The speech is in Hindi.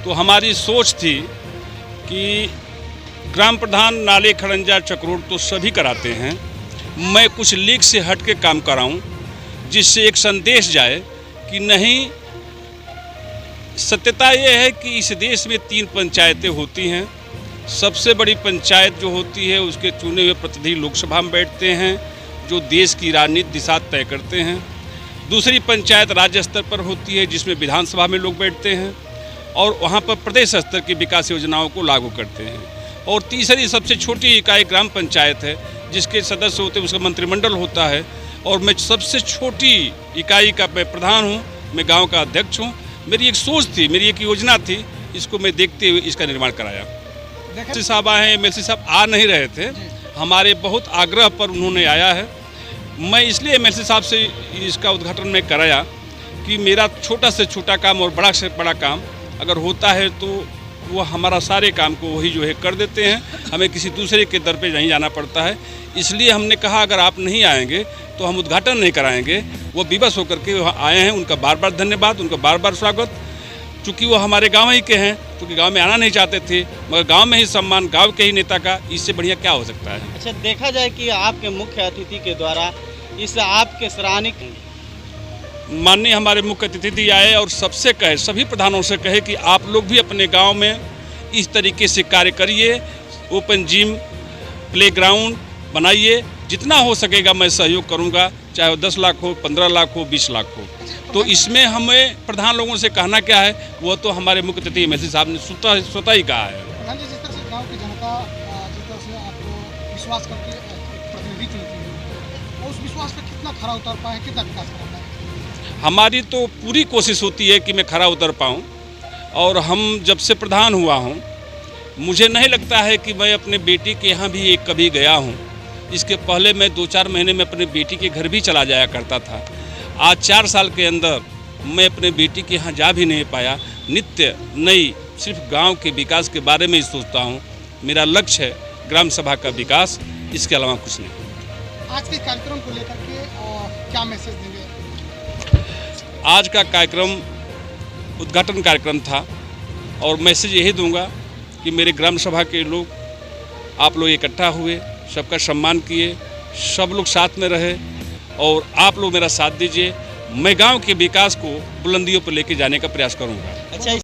तो हमारी सोच थी कि ग्राम प्रधान नाले खड़ंजा चक्रोड़ तो सभी कराते हैं, मैं कुछ लीक से हट के काम कराऊं, जिससे एक संदेश जाए कि नहीं, सत्यता यह है कि इस देश में 3 पंचायतें होती हैं। सबसे बड़ी पंचायत जो होती है उसके चुने हुए प्रतिनिधि लोकसभा में बैठते हैं, जो देश की राजनीतिक दिशा तय करते हैं। दूसरी पंचायत राज्य स्तर पर होती है, जिसमें विधानसभा में लोग बैठते हैं और वहाँ पर प्रदेश स्तर की विकास योजनाओं को लागू करते हैं। और तीसरी सबसे छोटी इकाई ग्राम पंचायत है, जिसके सदस्य होते हैं, उसका मंत्रिमंडल होता है। और मैं सबसे छोटी इकाई का मैं प्रधान हूँ, मैं गाँव का अध्यक्ष हूँ। मेरी एक सोच थी, मेरी एक योजना थी, इसको मैं देखते हुए इसका निर्माण कराया। एमएलसी साहब आए हैं, एमएलसी साहब आ नहीं रहे थे, हमारे बहुत आग्रह पर उन्होंने आया है। मैं इसलिए एमएलसी साहब से इसका उद्घाटन में कराया कि मेरा छोटा से छोटा काम और बड़ा से बड़ा काम अगर होता है तो वो हमारा सारे काम को वही जो है कर देते हैं, हमें किसी दूसरे के दर पे नहीं जाना पड़ता है। इसलिए हमने कहा अगर आप नहीं आएंगे तो हम उद्घाटन नहीं कराएंगे। वो विवश होकर के वहाँ आए हैं, उनका बार बार धन्यवाद, उनका बार बार स्वागत। चूँकि वो हमारे गाँव ही के हैं, क्योंकि गांव में आना नहीं चाहते थे, मगर गांव में ही सम्मान गांव के ही नेता का, इससे बढ़िया क्या हो सकता है। अच्छा, देखा जाए कि आपके मुख्य अतिथि के द्वारा इस आपके सराहनीय माननीय हमारे मुख्य अतिथि आए और सबसे कहे, सभी प्रधानों से कहे कि आप लोग भी अपने गांव में इस तरीके से कार्य करिए, ओपन जिम, प्लेग्राउंड बनाइए, जितना हो सकेगा मैं सहयोग करूंगा, चाहे वो 10 लाख हो, 15 लाख हो, 20 लाख हो। तो इसमें हमें प्रधान लोगों से कहना क्या है, वो तो हमारे मुख्य अतिथि एमएलसी साहब ने स्वतः ही कहा है। प्रधान जी, जिस तरह से गांव की जनता जिस तरह से आपको विश्वास करके प्रतिनिधि चुनती है, और उस विश्वास पर कितना खरा उतर पाए, कितना विकास कर पाए? हमारी तो पूरी कोशिश होती है कि मैं खरा उतर पाऊँ। और हम जब से प्रधान हुआ हूँ, मुझे नहीं लगता है कि मैं अपने बेटी के यहाँ भी कभी गया हूँ। इसके पहले मैं 2-4 महीने में अपने बेटी के घर भी चला जाया करता था। आज 4 साल के अंदर मैं अपने बेटी के यहाँ जा भी नहीं पाया। नित्य नई सिर्फ गांव के विकास के बारे में ही सोचता हूँ। मेरा लक्ष्य है ग्राम सभा का विकास, इसके अलावा कुछ नहीं। आज के कार्यक्रम को लेकर के क्या मैसेज देंगे? आज का कार्यक्रम उद्घाटन कार्यक्रम था और मैसेज यही दूंगा कि मेरे ग्राम सभा के लोग, आप लोग इकट्ठा हुए, सबका सम्मान किए, सब लोग साथ में रहे और आप लोग मेरा साथ दीजिए। मैं गांव के विकास को बुलंदियों पर लेके जाने का प्रयास करूंगा। अच्छा।